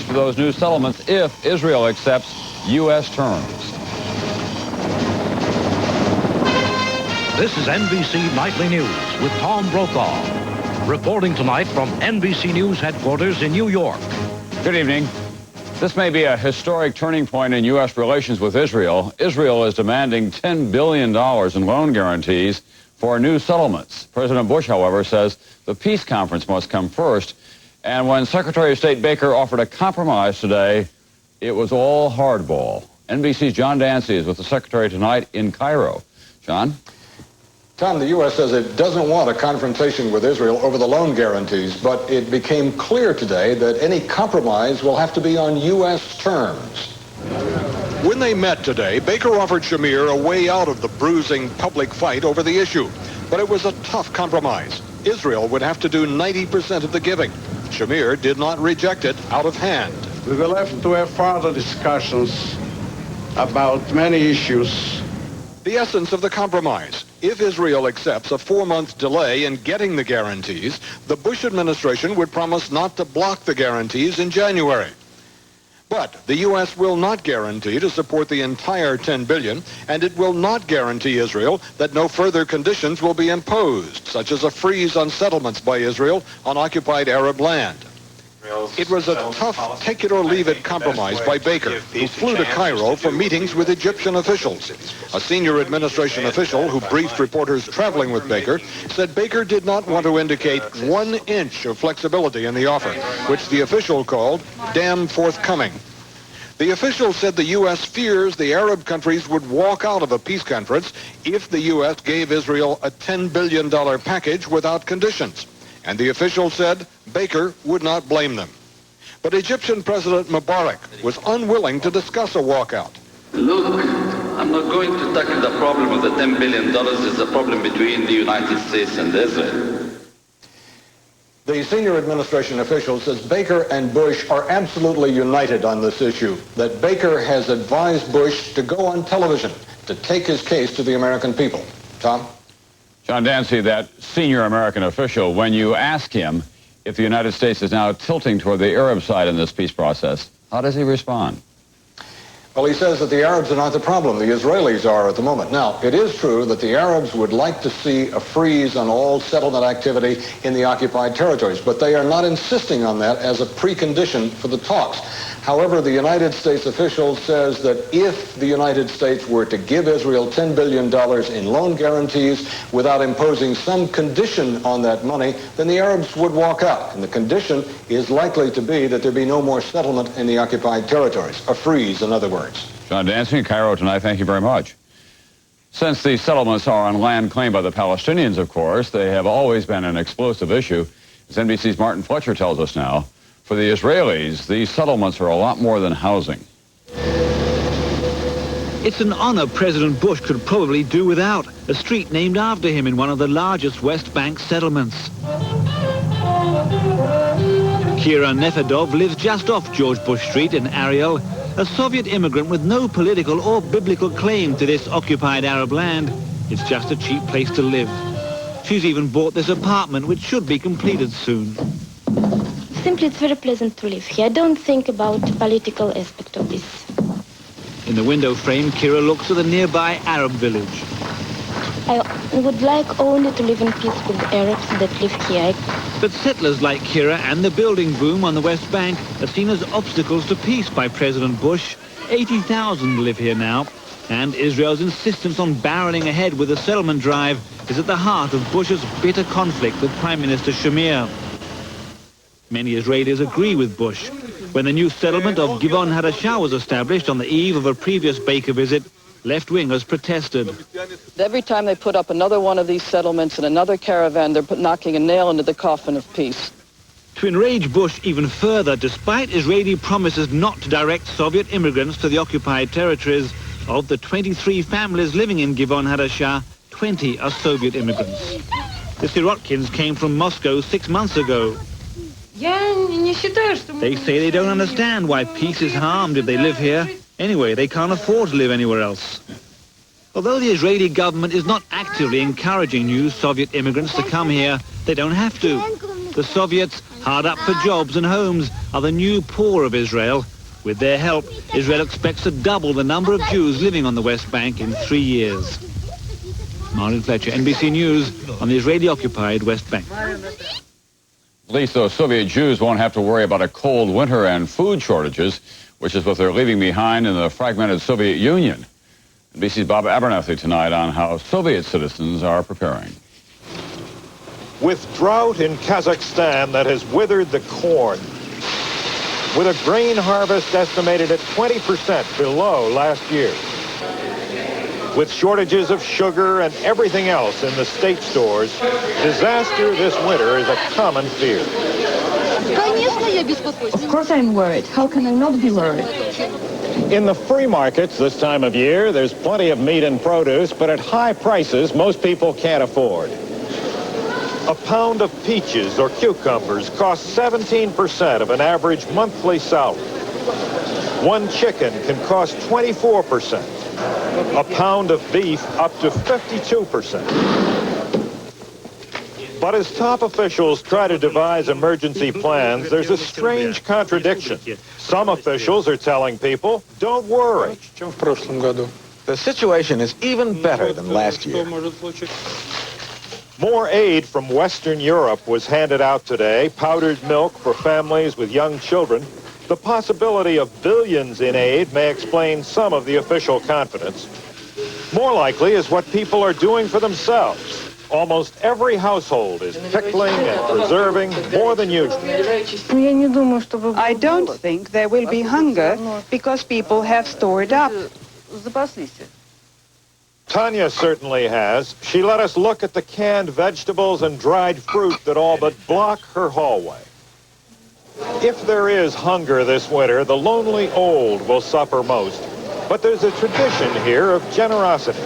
for those new settlements if Israel accepts U.S. terms. This is NBC Nightly News with Tom Brokaw, reporting tonight from NBC News headquarters in New York. Good evening. This may be a historic turning point in U.S. relations with Israel. Israel is demanding $10 billion in loan guarantees for new settlements. President Bush, however, says the peace conference must come first. And when Secretary of State Baker offered a compromise today, it was all hardball. NBC's John Dancy is with the Secretary tonight in Cairo. John? Tom, the U.S. says it doesn't want a confrontation with Israel over the loan guarantees, but it became clear today that any compromise will have to be on U.S. terms. When they met today, Baker offered Shamir a way out of the bruising public fight over the issue. But it was a tough compromise. Israel would have to do 90% of the giving. Shamir did not reject it out of hand. We will have to have further discussions about many issues. The essence of the compromise: if Israel accepts a 4-month delay in getting the guarantees, the Bush administration would promise not to block the guarantees in January. But the U.S. will not guarantee to support the entire $10 billion, and it will not guarantee Israel that no further conditions will be imposed, such as a freeze on settlements by Israel on occupied Arab land. It was a tough take-it-or-leave-it compromise by Baker, who flew to Cairo for meetings with Egyptian officials. A senior administration official who briefed reporters traveling with Baker said Baker did not want to indicate 1 inch of flexibility in the offer, which the official called damn forthcoming. The official said the U.S. fears the Arab countries would walk out of a peace conference if the U.S. gave Israel a $10 billion package without conditions. And the official said Baker would not blame them. But Egyptian President Mubarak was unwilling to discuss a walkout. Look, I'm not going to tackle the problem of the $10 billion. It's a problem between the United States and Israel. The senior administration official says Baker and Bush are absolutely united on this issue, that Baker has advised Bush to go on television to take his case to the American people. Tom? John Dancy, that senior American official, when you ask him if the United States is now tilting toward the Arab side in this peace process, how does he respond? Well, he says that the Arabs are not the problem. The Israelis are at the moment. Now, it is true that the Arabs would like to see a freeze on all settlement activity in the occupied territories, but they are not insisting on that as a precondition for the talks. However, the United States official says that if the United States were to give Israel $10 billion in loan guarantees without imposing some condition on that money, then the Arabs would walk out. And the condition is likely to be that there be no more settlement in the occupied territories, a freeze, in other words. John Dancy in Cairo tonight, thank you very much. Since these settlements are on land claimed by the Palestinians, of course, they have always been an explosive issue. As NBC's Martin Fletcher tells us now, for the Israelis, these settlements are a lot more than housing. It's an honor President Bush could probably do without. A street named after him in one of the largest West Bank settlements. Kira Nefedov lives just off George Bush Street in Ariel, a Soviet immigrant with no political or biblical claim to this occupied Arab land. It's just a cheap place to live. She's even bought this apartment, which should be completed soon. Simply, it's very pleasant to live here. I don't think about the political aspect of this. In the window frame, Kira looks at the nearby Arab village. I would like only to live in peace with the Arabs that live here. But settlers like Kira and the building boom on the West Bank are seen as obstacles to peace by President Bush. 80,000 live here now, and Israel's insistence on barreling ahead with the settlement drive is at the heart of Bush's bitter conflict with Prime Minister Shamir. Many Israelis agree with Bush. When the new settlement of Givon Hadashah was established on the eve of a previous Baker visit, left-wingers protested. Every time they put up another one of these settlements and another caravan, they're knocking a nail into the coffin of peace. To enrage Bush even further, despite Israeli promises not to direct Soviet immigrants to the occupied territories, of the 23 families living in Givon Hadashah, 20 are Soviet immigrants. The Sirotkins came from Moscow 6 months ago. They say they don't understand why peace is harmed if they live here. Anyway, they can't afford to live anywhere else. Although the Israeli government is not actively encouraging new Soviet immigrants to come here, they don't have to. The Soviets, hard up for jobs and homes, are the new poor of Israel. With their help, Israel expects to double the number of Jews living on the West Bank in 3 years. Martin Fletcher, NBC News, on the Israeli-occupied West Bank. At least those Soviet Jews won't have to worry about a cold winter and food shortages, which is what they're leaving behind in the fragmented Soviet Union. NBC's Bob Abernethy tonight on how Soviet citizens are preparing. With drought in Kazakhstan that has withered the corn, with a grain harvest estimated at 20% below last year, with shortages of sugar and everything else in the state stores, disaster this winter is a common fear. Of course I'm worried. How can I not be worried? In the free markets this time of year, there's plenty of meat and produce, but at high prices most people can't afford. A pound of peaches or cucumbers costs 17% of an average monthly salary. One chicken can cost 24%. A pound of beef up to 52%. But as top officials try to devise emergency plans, there's a strange contradiction. Some officials are telling people, don't worry. The situation is even better than last year. More aid from Western Europe was handed out today, powdered milk for families with young children. The possibility of billions in aid may explain some of the official confidence. More likely is what people are doing for themselves. Almost every household is pickling and preserving more than usual. I don't think there will be hunger because people have stored up. Tanya certainly has. She let us look at the canned vegetables and dried fruit that all but block her hallway. If there is hunger this winter, the lonely old will suffer most. But there's a tradition here of generosity.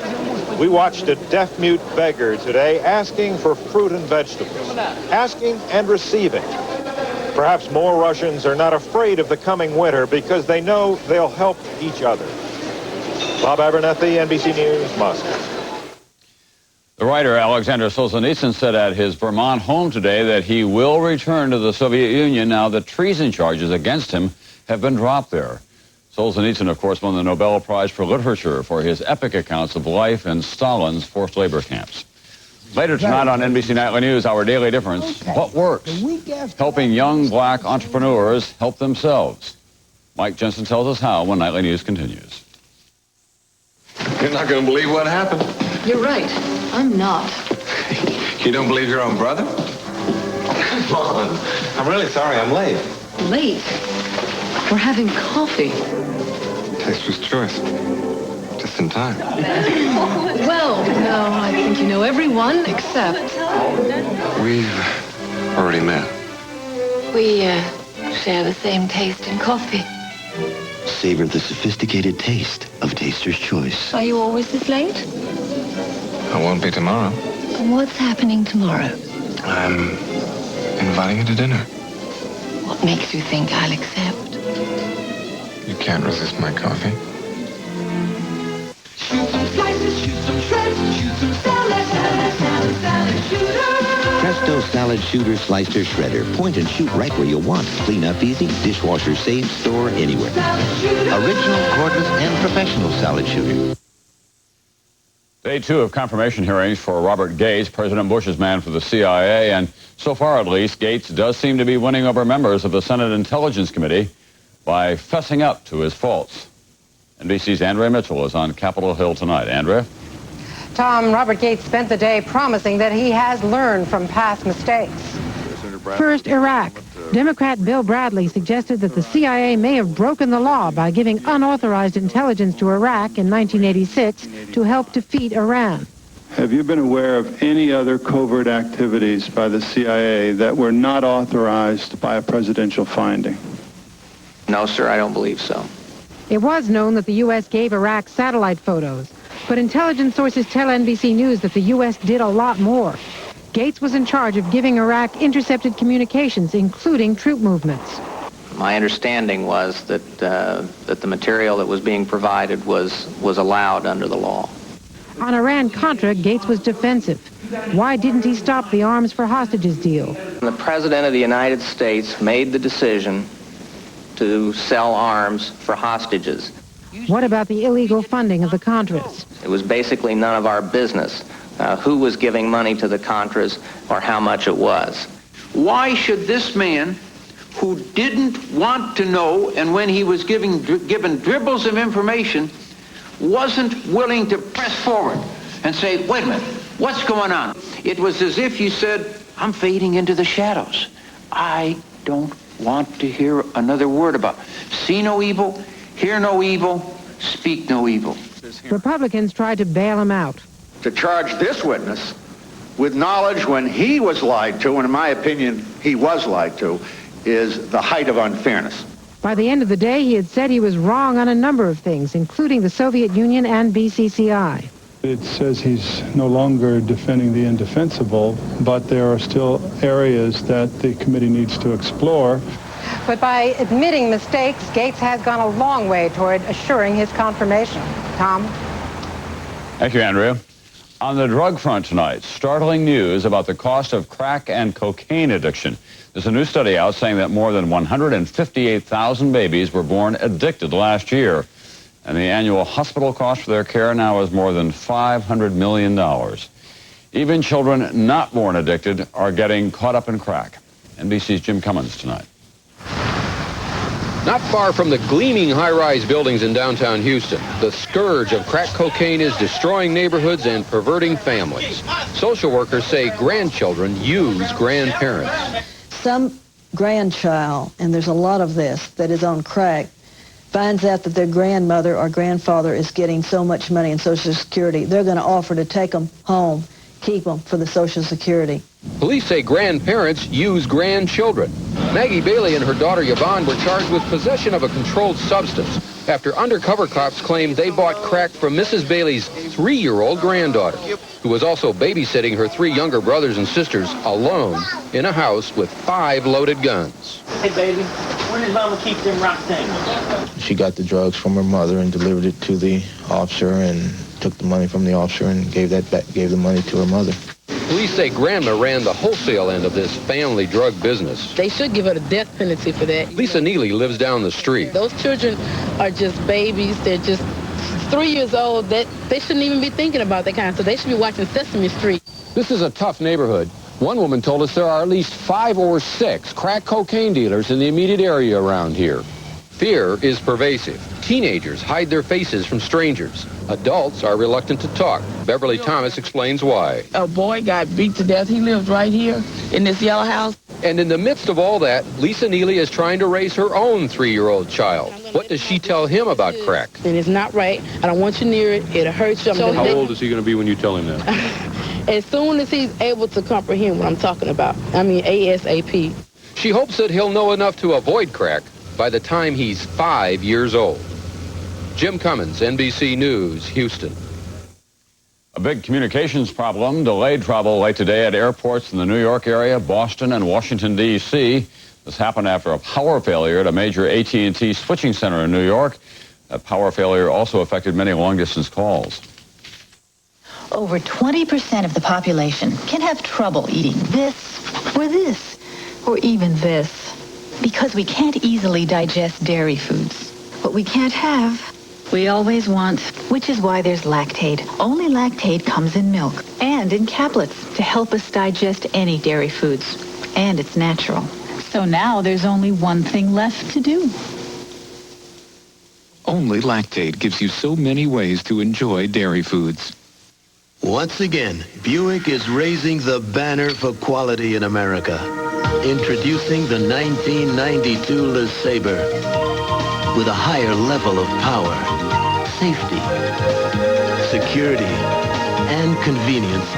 We watched a deaf-mute beggar today asking for fruit and vegetables, asking and receiving. Perhaps more Russians are not afraid of the coming winter because they know they'll help each other. Bob Abernethy, NBC News, Moscow. The writer Alexander Solzhenitsyn said at his Vermont home today that he will return to the Soviet Union now that treason charges against him have been dropped there. Solzhenitsyn, of course, won the Nobel Prize for Literature for his epic accounts of life in Stalin's forced labor camps. Later tonight on NBC Nightly News, Our Daily Difference, what works? Helping young black entrepreneurs help themselves. Mike Jensen tells us how when Nightly News continues. You're not going to believe what happened. You're right. I'm not. You don't believe your own brother? Come on. I'm really sorry I'm late. Late? We're having coffee. Taste was choice. Just in time. Well, no, I think you know everyone except... We've already met. We share the same taste in coffee. Savor the sophisticated taste of Taster's Choice. Are you always this late? I won't be tomorrow. What's happening tomorrow? I'm inviting you to dinner. What makes you think I'll accept? You can't resist my coffee. Shoot some slices, shoot some shreds, shoot some salad, salad shooter. Presto Salad Shooter Slicer Shredder. Point and shoot right where you want. Clean up easy, dishwasher safe, store anywhere. Original, cordless, and professional salad shooter. Day 2 of confirmation hearings for Robert Gates, President Bush's man for the CIA, and so far at least, Gates does seem to be winning over members of the Senate Intelligence Committee by fessing up to his faults. NBC's Andrea Mitchell is on Capitol Hill tonight. Andrea? Tom, Robert Gates spent the day promising that he has learned from past mistakes. First, Iraq. Democrat Bill Bradley suggested that the CIA may have broken the law by giving unauthorized intelligence to Iraq in 1986 to help defeat Iran. Have you been aware of any other covert activities by the CIA that were not authorized by a presidential finding? No, sir, I don't believe so. It was known that the U.S. gave Iraq satellite photos, but intelligence sources tell NBC News that the U.S. did a lot more. Gates was in charge of giving Iraq intercepted communications, including troop movements. My understanding was that the material that was being provided was allowed under the law. On Iran-Contra, Gates was defensive. Why didn't he stop the arms for hostages deal? The President of the United States made the decision to sell arms for hostages. What about the illegal funding of the Contras? It was basically none of our business who was giving money to the Contras or how much it was. Why should this man, who didn't want to know, and when he was given dribbles of information, wasn't willing to press forward and say, wait a minute, what's going on? It was as if you said, I'm fading into the shadows. I don't want to hear another word about it. See no evil, hear no evil, speak no evil. Republicans tried to bail him out. To charge this witness with knowledge when he was lied to, and in my opinion, he was lied to, is the height of unfairness. By the end of the day, he had said he was wrong on a number of things, including the Soviet Union and BCCI. It says he's no longer defending the indefensible, but there are still areas that the committee needs to explore. But by admitting mistakes, Gates has gone a long way toward assuring his confirmation. Tom? Thank you, Andrea. On the drug front tonight, startling news about the cost of crack and cocaine addiction. There's a new study out saying that more than 158,000 babies were born addicted last year. And the annual hospital cost for their care now is more than $500 million. Even children not born addicted are getting caught up in crack. NBC's Jim Cummins tonight. Not far from the gleaming high-rise buildings in downtown Houston, the scourge of crack cocaine is destroying neighborhoods and perverting families. Social workers say grandchildren use grandparents. Some grandchild, and there's a lot of this, that is on crack, finds out that their grandmother or grandfather is getting so much money in Social Security, they're going to offer to take them home, keep them for the Social Security. Police say grandparents use grandchildren. Maggie Bailey and her daughter Yvonne were charged with possession of a controlled substance after undercover cops claimed they bought crack from Mrs. Bailey's 3-year-old granddaughter, who was also babysitting her 3 younger brothers and sisters alone in a house with 5 loaded guns. Hey, baby, where did Mama keep them rock things? She got the drugs from her mother and delivered it to the officer and took the money from the officer and gave the money to her mother. Police say Grandma ran the wholesale end of this family drug business. They should give her the death penalty for that. Lisa Neely lives down the street. Those children are just babies. They're just 3 years old. They shouldn't even be thinking about that kind of stuff. They should be watching Sesame Street. This is a tough neighborhood. One woman told us there are at least 5 or 6 crack cocaine dealers in the immediate area around here. Fear is pervasive. Teenagers hide their faces from strangers. Adults are reluctant to talk. Beverly Thomas explains why. A boy got beat to death. He lives right here in this yellow house. And in the midst of all that, Lisa Neely is trying to raise her own 3-year-old child. What does she tell him about crack? And it's not right. I don't want you near it. It'll hurt you. How old is he going to be when you tell him that? As soon as he's able to comprehend what I'm talking about. I mean, ASAP. She hopes that he'll know enough to avoid crack by the time he's 5 years old. Jim Cummins, NBC News, Houston. A big communications problem, delayed travel late today at airports in the New York area, Boston, and Washington, D.C. This happened after a power failure at a major AT&T switching center in New York. That power failure also affected many long-distance calls. Over 20% of the population can have trouble eating this, or even this, because we can't easily digest dairy foods. What we can't have, we always want, which is why there's Lactaid. Only Lactaid comes in milk and in caplets to help us digest any dairy foods. And it's natural. So now there's only one thing left to do. Only Lactaid gives you so many ways to enjoy dairy foods. Once again, Buick is raising the banner for quality in America. Introducing the 1992 LeSabre. With a higher level of power, safety, security, and convenience.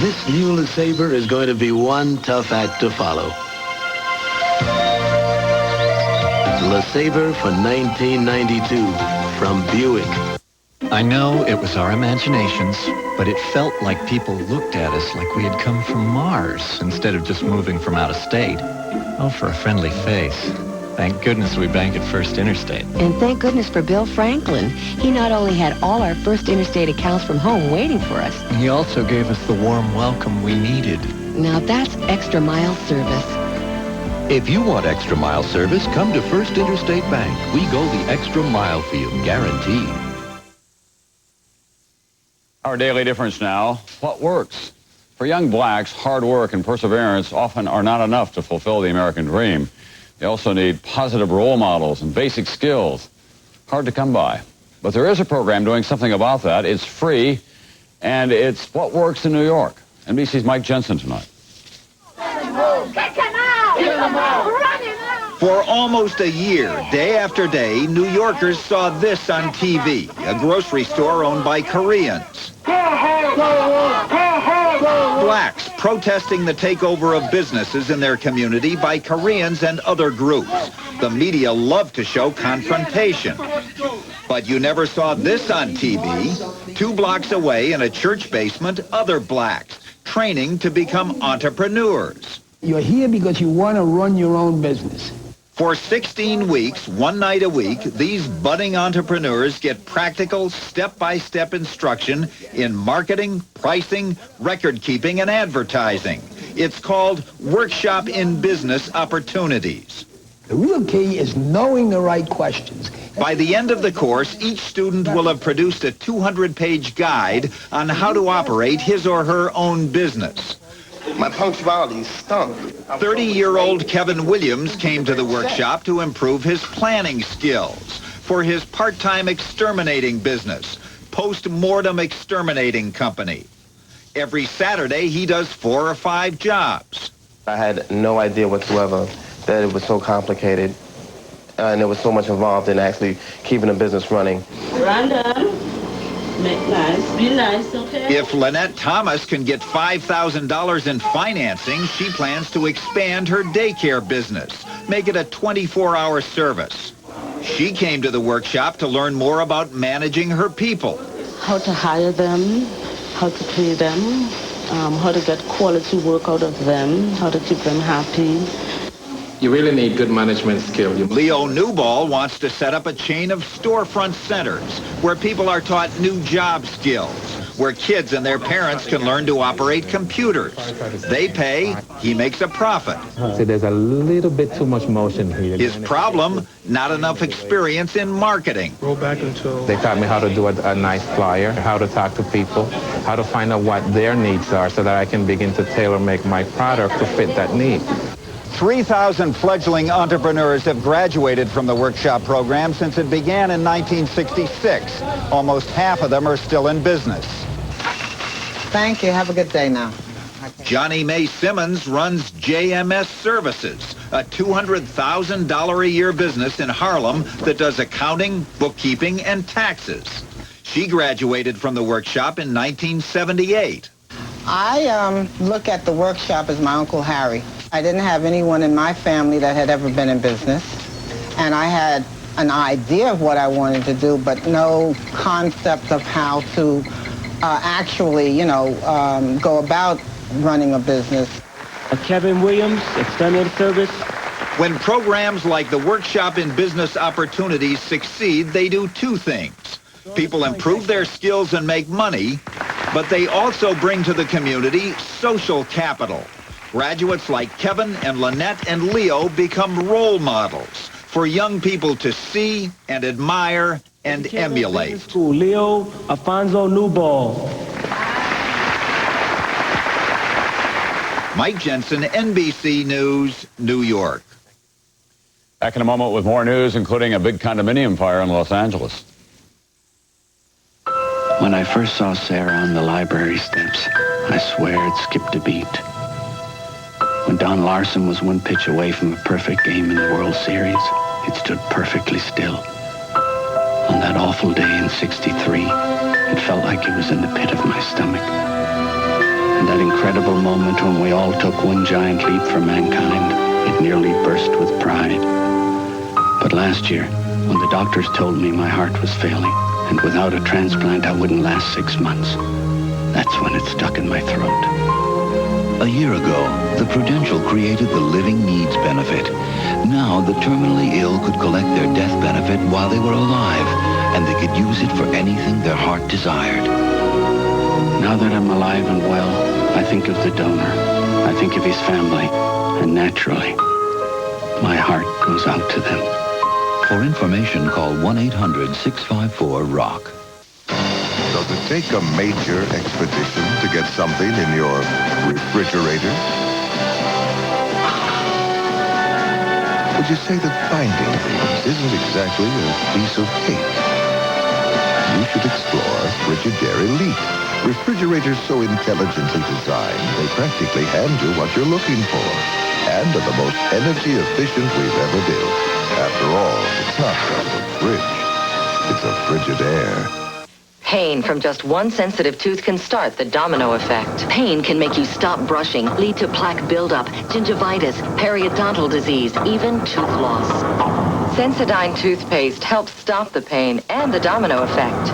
This new LeSabre is going to be one tough act to follow. LeSabre for 1992 from Buick. I know it was our imaginations, but it felt like people looked at us like we had come from Mars instead of just moving from out of state. Oh, for a friendly face. Thank goodness we bank at First Interstate. And thank goodness for Bill Franklin. He not only had all our First Interstate accounts from home waiting for us. He also gave us the warm welcome we needed. Now that's extra mile service. If you want extra mile service, come to First Interstate Bank. We go the extra mile for you, guaranteed. Our daily difference now, what works? For young blacks, hard work and perseverance often are not enough to fulfill the American dream. They also need positive role models and basic skills. Hard to come by. But there is a program doing something about that. It's free, and it's what works in New York. NBC's Mike Jensen tonight. For almost a year, day after day, New Yorkers saw this on TV, a grocery store owned by Koreans. Blacks protesting the takeover of businesses in their community by Koreans and other groups. The media love to show confrontation. But you never saw this on TV. 2 blocks away in a church basement, other blacks training to become entrepreneurs. You're here because you want to run your own business. For 16 weeks, one night a week, these budding entrepreneurs get practical, step-by-step instruction in marketing, pricing, record-keeping, and advertising. It's called Workshop in Business Opportunities. The real key is knowing the right questions. By the end of the course, each student will have produced a 200-page guide on how to operate his or her own business. My punctuality stunk. 30-year-old Kevin Williams came to the workshop to improve his planning skills for his part-time exterminating business, Post-Mortem Exterminating Company. Every Saturday, he does 4 or 5 jobs. I had no idea whatsoever that it was so complicated, and there was so much involved in actually keeping a business running. Random. Make nice, be nice, okay? If Lynette Thomas can get $5,000 in financing, she plans to expand her daycare business, make it a 24-hour service. She came to the workshop to learn more about managing her people. How to hire them, how to pay them, how to get quality work out of them, how to keep them happy. You really need good management skill. Leo Newball wants to set up a chain of storefront centers where people are taught new job skills, where kids and their parents can learn to operate computers. They pay, he makes a profit. See, there's a little bit too much motion here. His problem, not enough experience in marketing. They taught me how to do a nice flyer, how to talk to people, how to find out what their needs are so that I can begin to tailor-make my product to fit that need. 3,000 fledgling entrepreneurs have graduated from the workshop program since it began in 1966. Almost half of them are still in business. Thank you. Have a good day now. Johnny May Simmons runs JMS Services, a $200,000 a year business in Harlem that does accounting, bookkeeping, and taxes. She graduated from the workshop in 1978. I look at the workshop as my Uncle Harry. I didn't have anyone in my family that had ever been in business, and I had an idea of what I wanted to do, but no concept of how to actually, go about running a business. Kevin Williams, Extended Service. When programs like the Workshop in Business Opportunities succeed, they do 2 things. People improve their skills and make money, but they also bring to the community social capital. Graduates like Kevin and Lynette and Leo become role models for young people to see and admire and emulate. School, Leo Alfonso Newball. Mike Jensen, NBC News, New York. Back in a moment with more news, including a big condominium fire in Los Angeles. When I first saw Sarah on the library steps, I swear it skipped a beat. When Don Larson was 1 pitch away from a perfect game in the World Series, it stood perfectly still. On that awful day in '63, it felt like it was in the pit of my stomach. And that incredible moment when we all took one giant leap for mankind, it nearly burst with pride. But last year, when the doctors told me my heart was failing, and without a transplant I wouldn't last 6 months, that's when it stuck in my throat. A year ago, the Prudential created the Living Needs Benefit. Now, the terminally ill could collect their death benefit while they were alive, and they could use it for anything their heart desired. Now that I'm alive and well, I think of the donor. I think of his family, and naturally, my heart goes out to them. For information, call 1-800-654-ROCK. Does it take a major expedition to get something in your refrigerator? Would you say that finding things isn't exactly a piece of cake? You should explore Frigidaire Elite. Refrigerators so intelligently designed, they practically hand you what you're looking for. And are the most energy efficient we've ever built. After all, it's not just a fridge. It's a Frigidaire. Pain from just one sensitive tooth can start the domino effect. Pain can make you stop brushing, lead to plaque buildup, gingivitis, periodontal disease, even tooth loss. Sensodyne toothpaste helps stop the pain and the domino effect.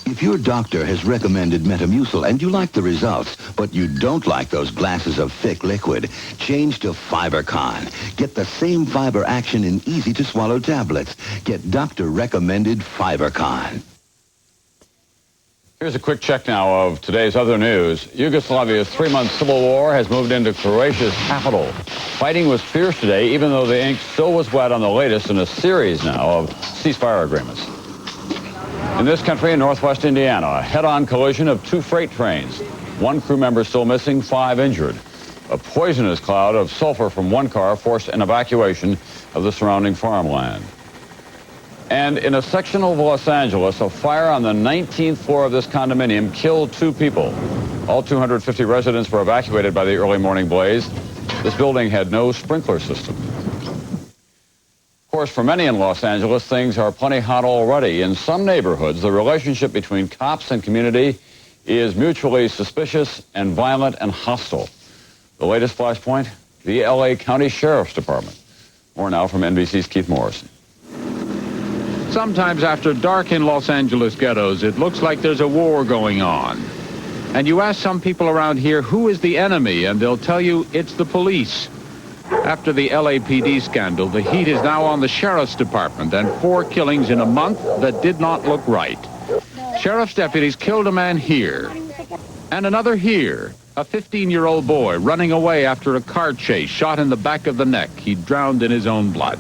If your doctor has recommended Metamucil and you like the results, but you don't like those glasses of thick liquid, change to FiberCon. Get the same fiber action in easy-to-swallow tablets. Get doctor-recommended FiberCon. Here's a quick check now of today's other news. Yugoslavia's 3-month civil war has moved into Croatia's capital. Fighting was fierce today, even though the ink still was wet on the latest in a series now of ceasefire agreements. In this country, in northwest Indiana, a head-on collision of 2 freight trains. 1 crew member still missing, 5 injured. A poisonous cloud of sulfur from 1 car forced an evacuation of the surrounding farmland. And in a section of Los Angeles, a fire on the 19th floor of this condominium killed 2 people. All 250 residents were evacuated by the early morning blaze. This building had no sprinkler system. Of course, for many in Los Angeles, things are plenty hot already. In some neighborhoods, the relationship between cops and community is mutually suspicious and violent and hostile. The latest flashpoint, the L.A. County Sheriff's Department. More now from NBC's Keith Morrison. Sometimes after dark in Los Angeles ghettos, it looks like there's a war going on. And you ask some people around here, who is the enemy? And they'll tell you it's the police. After the LAPD scandal, the heat is now on the Sheriff's Department and 4 killings in a month that did not look right. Sheriff's deputies killed a man here and another here. A 15-year-old boy running away after a car chase, shot in the back of the neck. He drowned in his own blood.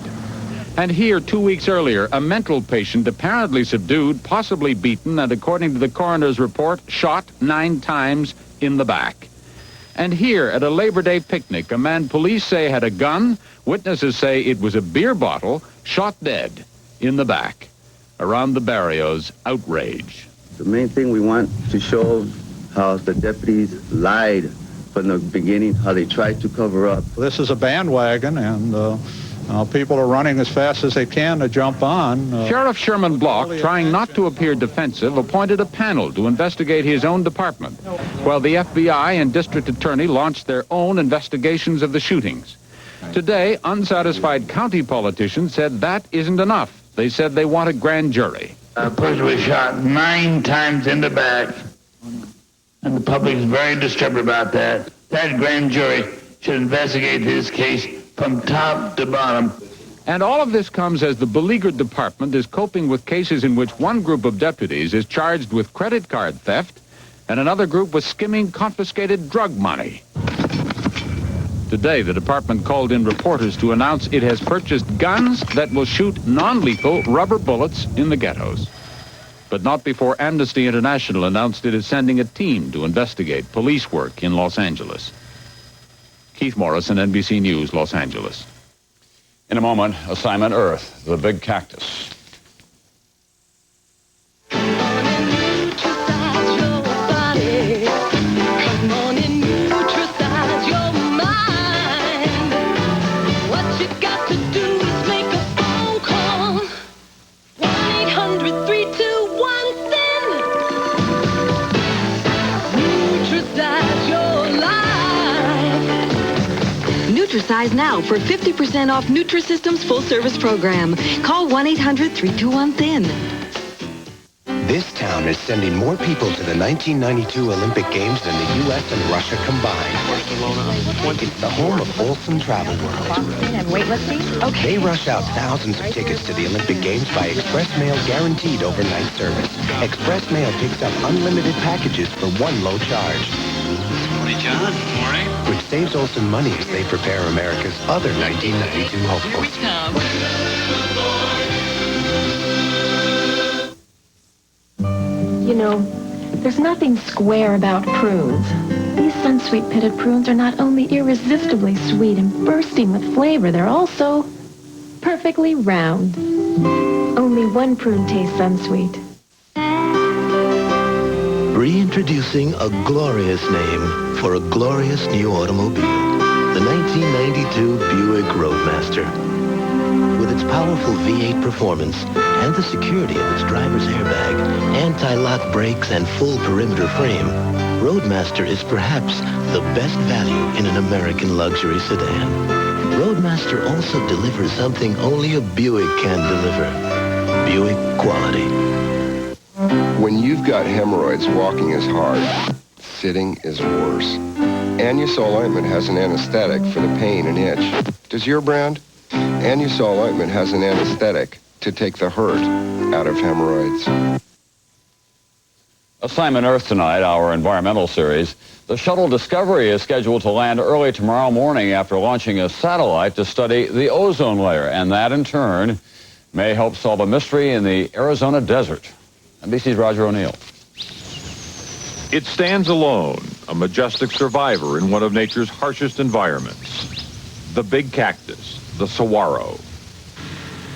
And here, 2 weeks earlier, a mental patient apparently subdued, possibly beaten, and according to the coroner's report, shot 9 times in the back. And here, at a Labor Day picnic, a man police say had a gun, witnesses say it was a beer bottle, shot dead in the back. Around the barrios, outrage. The main thing we want to show how the deputies lied from the beginning, how they tried to cover up. This is a bandwagon, and people are running as fast as they can to jump on. Sheriff Sherman Block, trying not to appear defensive, appointed a panel to investigate his own department, while the FBI and district attorney launched their own investigations of the shootings. Today, unsatisfied county politicians said that isn't enough. They said they want a grand jury. A person was shot 9 times in the back, and the public is very disturbed about that. That grand jury should investigate this case from top to bottom. And all of this comes as the beleaguered department is coping with cases in which one group of deputies is charged with credit card theft and another group with skimming confiscated drug money. Today, the department called in reporters to announce it has purchased guns that will shoot non-lethal rubber bullets in the ghettos. But not before Amnesty International announced it is sending a team to investigate police work in Los Angeles. Keith Morrison, NBC News, Los Angeles. In a moment, Assignment Earth, the big cactus. Nutrisize now for 50% off Nutrisystem's full-service program. Call 1-800-321-THIN. This town is sending more people to the 1992 Olympic Games than the U.S. and Russia combined. It's the home of Olsen Travel World. And weightlifting? Okay. They rush out thousands of tickets to the Olympic Games by express mail guaranteed overnight service. Express mail picks up unlimited packages for one low charge. Morning, John. Morning. Which saves Olsen money as they prepare America's other 1992 hopefuls. Here we come. You know, there's nothing square about prunes. These Sunsweet pitted prunes are not only irresistibly sweet and bursting with flavor, they're also perfectly round. Only one prune tastes Sunsweet. Reintroducing a glorious name for a glorious new automobile. The 1992 Buick Roadmaster. With its powerful V8 performance and the security of its driver's airbag, anti-lock brakes, and full perimeter frame, Roadmaster is perhaps the best value in an American luxury sedan. Roadmaster also delivers something only a Buick can deliver. Buick quality. When you've got hemorrhoids, walking is hard. Sitting is worse. Anusol ointment has an anesthetic for the pain and itch. Does your brand? Anusol ointment has an anesthetic to take the hurt out of hemorrhoids. Assignment Earth tonight, our environmental series. The shuttle Discovery is scheduled to land early tomorrow morning after launching a satellite to study the ozone layer, and that in turn may help solve a mystery in the Arizona desert. NBC's Roger O'Neill. It stands alone, a majestic survivor in one of nature's harshest environments. The big cactus, the saguaro.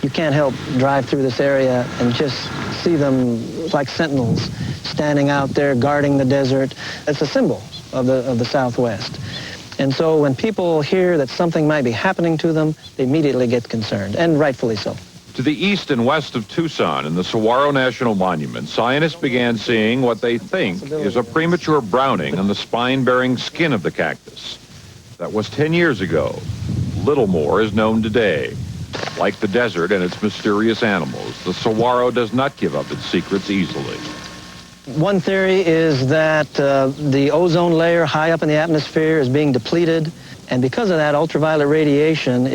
You can't help drive through this area and just see them like sentinels standing out there guarding the desert. It's a symbol of the Southwest. And so when people hear that something might be happening to them, they immediately get concerned, and rightfully so. To the east and west of Tucson in the Saguaro National Monument, scientists began seeing what they think is a premature browning on the spine-bearing skin of the cactus. That was 10 years ago. Little more is known today. Like the desert and its mysterious animals, the saguaro does not give up its secrets easily. One theory is that the ozone layer high up in the atmosphere is being depleted, and because of that, ultraviolet radiation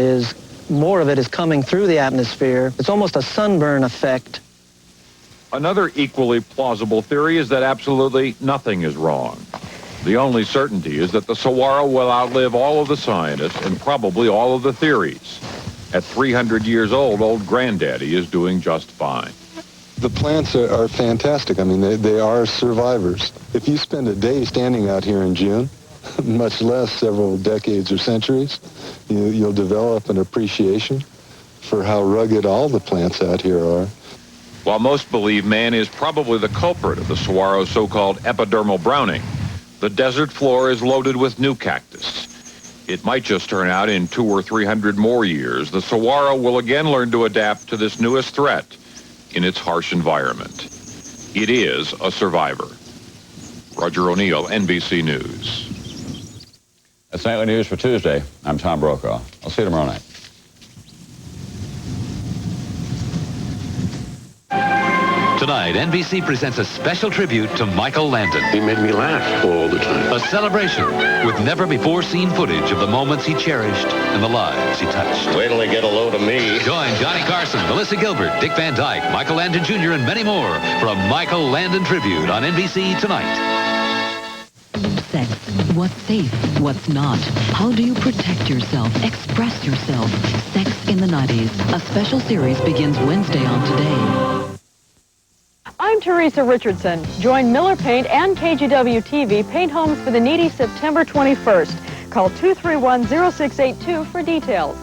more of it is coming through the atmosphere. It's almost a sunburn effect. Another equally plausible theory is that absolutely nothing is wrong. The only certainty is that the saguaro will outlive all of the scientists and probably all of the theories. At 300 years old, old Granddaddy is doing just fine. The plants are fantastic. I mean, they are survivors. If you spend a day standing out here in June, much less several decades or centuries, you'll develop an appreciation for how rugged all the plants out here are. While most believe man is probably the culprit of the saguaro's so-called epidermal browning, the desert floor is loaded with new cactus. It might just turn out in 200 or 300 more years, the saguaro will again learn to adapt to this newest threat in its harsh environment. It is a survivor. Roger O'Neill, NBC News. That's Nightly News for Tuesday. I'm Tom Brokaw. I'll see you tomorrow night. Tonight, NBC presents a special tribute to Michael Landon. He made me laugh all the time. A celebration with never-before-seen footage of the moments he cherished and the lives he touched. Wait till they get a load of me. Join Johnny Carson, Melissa Gilbert, Dick Van Dyke, Michael Landon Jr., and many more for a Michael Landon tribute on NBC tonight. Sex. What's safe? What's not? How do you protect yourself? Express yourself. Sex in the 90s. A special series begins Wednesday on Today. I'm Teresa Richardson. Join Miller Paint and KGW-TV Paint Homes for the Needy September 21st. Call 231-0682 for details.